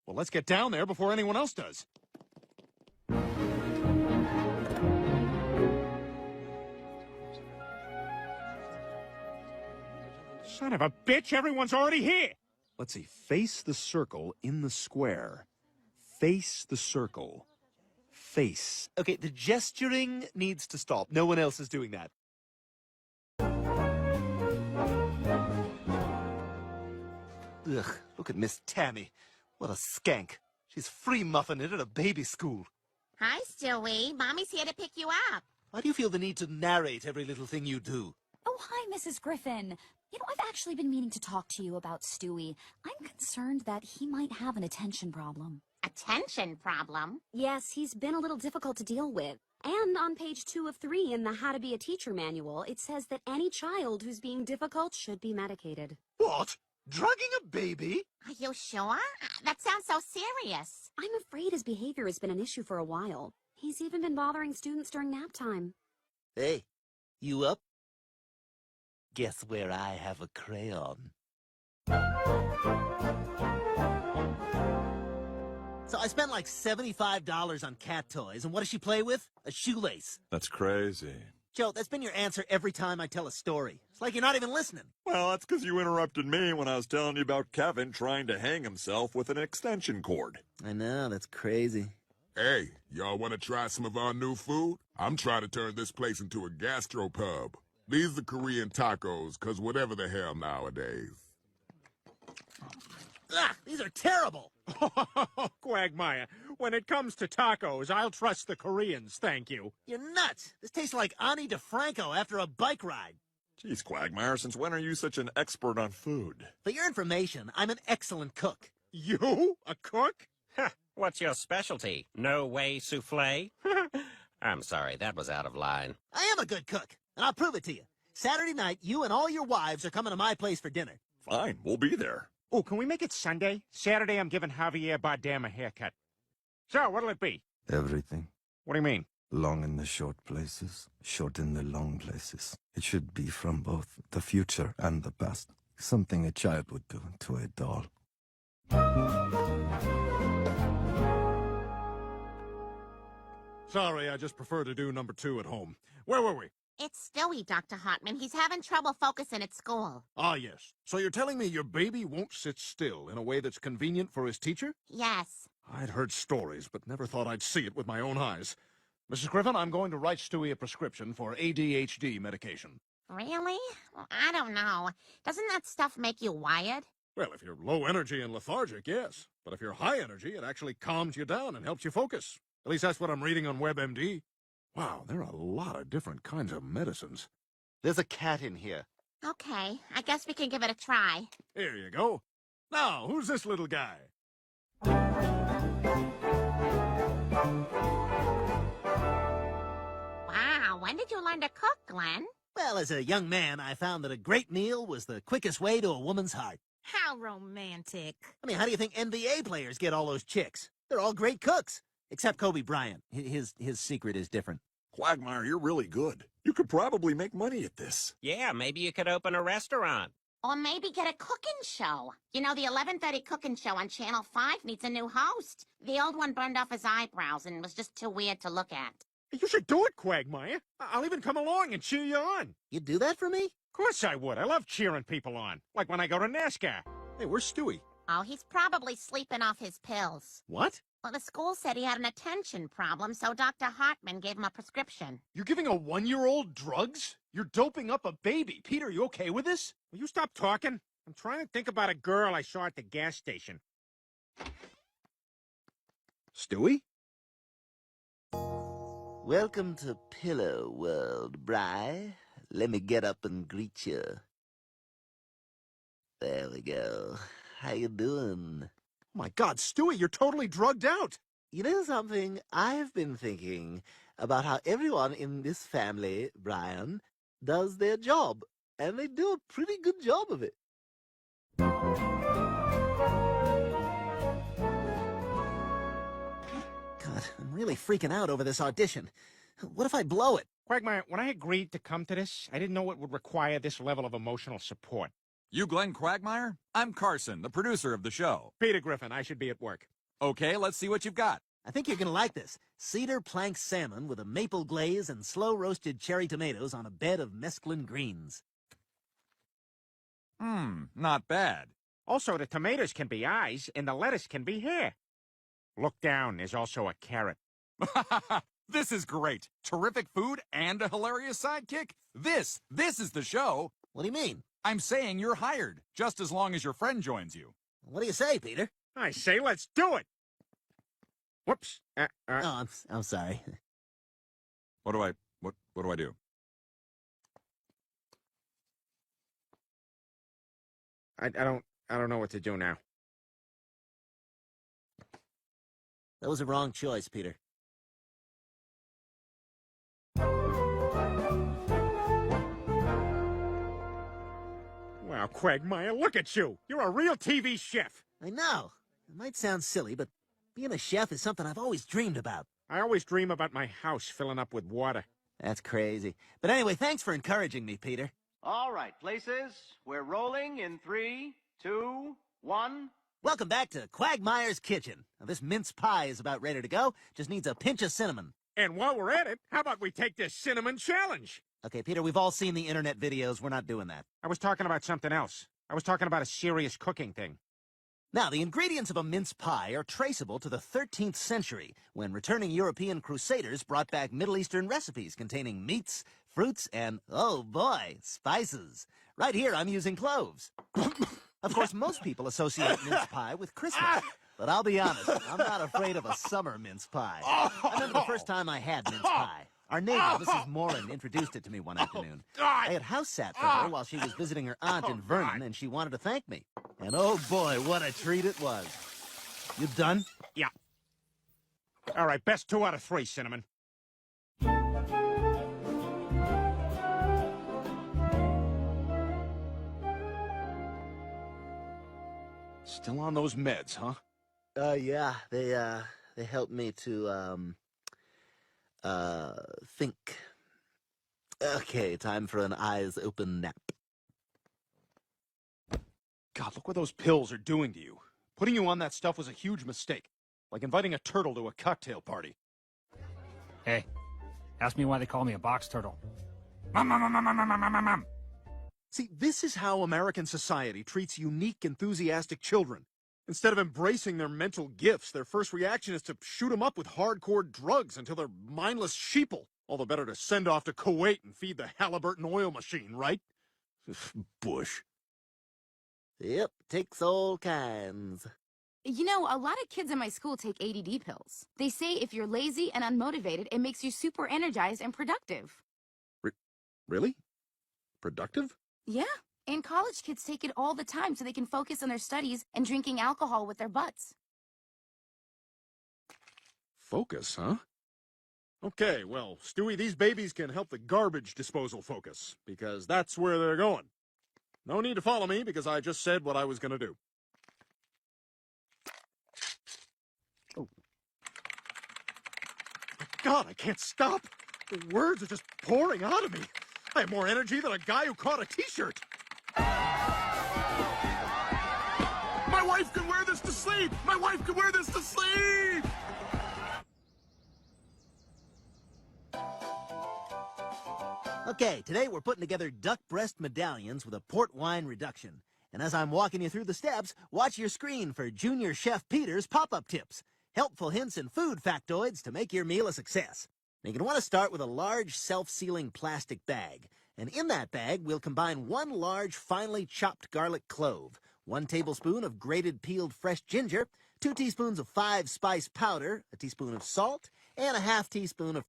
Well, let's get down there before anyone else does. Son of a bitch, everyone's already here! Let's see. Face the circle in the square. Face the circle. Face. Okay, the gesturing needs to stop. No one else is doing that. Ugh, look at Miss Tammy. What a skank. She's free muffining it at a baby school. Hi, Stewie. Mommy's here to pick you up. Why do you feel the need to narrate every little thing you do? Oh, hi, Mrs. Griffin. You know, I've actually been meaning to talk to you about Stewie. I'm concerned that he might have an attention problem. Attention problem? Yes, he's been a little difficult to deal with. And on page 2 of 3 in the How to Be a Teacher manual, it says that any child who's being difficult should be medicated. What? Drugging a baby? Are you sure? That sounds so serious. I'm afraid his behavior has been an issue for a while. He's even been bothering students during nap time. Hey, you up? Guess where I have a crayon. So I spent like $75 on cat toys, and what does she play with? A shoelace. That's crazy. Joe, that's been your answer every time I tell a story. It's like you're not even listening. Well, that's because you interrupted me when I was telling you about Kevin trying to hang himself with an extension cord. I know, that's crazy. Hey, y'all want to try some of our new food? I'm trying to turn this place into a gastropub. These are Korean tacos, 'cause whatever the hell nowadays. Ugh, these are terrible. Quagmire, when it comes to tacos, I'll trust the Koreans, thank you. You're nuts. This tastes like Ani DeFranco after a bike ride. Jeez, Quagmire, since when are you such an expert on food? For your information, I'm an excellent cook. You? A cook? What's your specialty? No way souffle? I'm sorry, that was out of line. I am a good cook, and I'll prove it to you. Saturday night, you and all your wives are coming to my place for dinner. Fine, we'll be there. Oh, can we make it Sunday? Saturday, I'm giving Javier Bardem a haircut. So, what'll it be? Everything. What do you mean? Long in the short places, short in the long places. It should be from both the future and the past. Something a child would do to a doll. Sorry, I just prefer to do number 2 at home. Where were we? It's Stewie, Dr. Hartman. He's having trouble focusing at school. Ah, yes. So you're telling me your baby won't sit still in a way that's convenient for his teacher? Yes. I'd heard stories, but never thought I'd see it with my own eyes. Mrs. Griffin, I'm going to write Stewie a prescription for ADHD medication. Really? Well, I don't know. Doesn't that stuff make you wired? Well, if you're low energy and lethargic, yes. But if you're high energy, it actually calms you down and helps you focus. At least that's what I'm reading on WebMD. Wow, there are a lot of different kinds of medicines. There's a cat in here. Okay, I guess we can give it a try. Here you go. Now, who's this little guy? Wow, when did you learn to cook, Glenn? Well, as a young man, I found that a great meal was the quickest way to a woman's heart. How romantic. I mean, how do you think NBA players get all those chicks? They're all great cooks. Except Kobe Bryant. His secret is different. Quagmire, you're really good. You could probably make money at this. Yeah, maybe you could open a restaurant. Or maybe get a cooking show. You know, the 11:30 cooking show on Channel 5 needs a new host. The old one burned off his eyebrows and was just too weird to look at. You should do it, Quagmire. I'll even come along and cheer you on. You'd do that for me? Of course I would. I love cheering people on. Like when I go to NASCAR. Hey, where's Stewie? Oh, he's probably sleeping off his pills. What? Well, the school said he had an attention problem, so Dr. Hartman gave him a prescription. You're giving a 1-year-old drugs? You're doping up a baby. Peter, you okay with this? Will you stop talking? I'm trying to think about a girl I saw at the gas station. Stewie? Welcome to Pillow World, Bri. Let me get up and greet you. There we go. How you doing? Oh my God, Stewie, you're totally drugged out. You know something? I've been thinking about how everyone in this family, Brian, does their job. And they do a pretty good job of it. God, I'm really freaking out over this audition. What if I blow it? Quagmire, when I agreed to come to this, I didn't know it would require this level of emotional support. You Glenn Quagmire? I'm Carson, the producer of the show. Peter Griffin, I should be at work. Okay, let's see what you've got. I think you're gonna like this. Cedar plank salmon with a maple glaze and slow-roasted cherry tomatoes on a bed of mesclun greens. Not bad. Also, the tomatoes can be eyes, and the lettuce can be hair. Look down, there's also a carrot. This is great. Terrific food and a hilarious sidekick. This is the show. What do you mean? I'm saying you're hired, just as long as your friend joins you. What do you say, Peter? I say let's do it! Whoops. Oh, I'm sorry. What do I do? I don't know what to do now. That was a wrong choice, Peter. Wow, Quagmire, look at you! You're a real TV chef! I know. It might sound silly, but being a chef is something I've always dreamed about. I always dream about my house filling up with water. That's crazy. But anyway, thanks for encouraging me, Peter. All right, places. We're rolling in 3, 2, 1. Welcome back to Quagmire's Kitchen. Now, this mince pie is about ready to go. Just needs a pinch of cinnamon. And while we're at it, how about we take this cinnamon challenge? Okay, Peter, we've all seen the internet videos. We're not doing that. I was talking about something else. I was talking about a serious cooking thing. Now, the ingredients of a mince pie are traceable to the 13th century, when returning European crusaders brought back Middle Eastern recipes containing meats, fruits, and, oh boy, spices. Right here, I'm using cloves. Of course, most people associate mince pie with Christmas. But I'll be honest, I'm not afraid of a summer mince pie. I remember the first time I had mince pie. Our neighbor, Mrs. Moran, introduced it to me one afternoon. I had house sat for her while she was visiting her aunt in Vernon, and she wanted to thank me. And oh boy, what a treat it was. You done? Yeah. All right, best 2 out of 3, Cinnamon. Still on those meds, huh? Yeah, they helped me to, think. Okay, time for an eyes open nap. God, look what those pills are doing to you. Putting you on that stuff was a huge mistake. Like inviting a turtle to a cocktail party. Hey, ask me why they call me a box turtle. See, this is how American society treats unique, enthusiastic children. Instead of embracing their mental gifts, their first reaction is to shoot them up with hardcore drugs until they're mindless sheeple. All the better to send off to Kuwait and feed the Halliburton oil machine, right? Bush. Yep, takes all kinds. You know, a lot of kids in my school take ADD pills. They say if you're lazy and unmotivated, it makes you super energized and productive. Really? Productive? Yeah, and college kids take it all the time so they can focus on their studies and drinking alcohol with their butts. Focus, huh? Okay, well, Stewie, these babies can help the garbage disposal focus, because that's where they're going. No need to follow me, because I just said what I was going to do. Oh. God, I can't stop. The words are just pouring out of me. I have more energy than a guy who caught a t-shirt. My wife can wear this to sleep! My wife can wear this to sleep! Okay, today we're putting together duck breast medallions with a port wine reduction. And as I'm walking you through the steps, watch your screen for Junior Chef Peter's pop-up tips. Helpful hints and food factoids to make your meal a success. Now, you're going to want to start with a large self-sealing plastic bag. And in that bag, we'll combine 1 large finely chopped garlic clove, 1 tablespoon of grated peeled fresh ginger, 2 teaspoons of 5-spice powder, a teaspoon of salt, and a 1/2 teaspoon of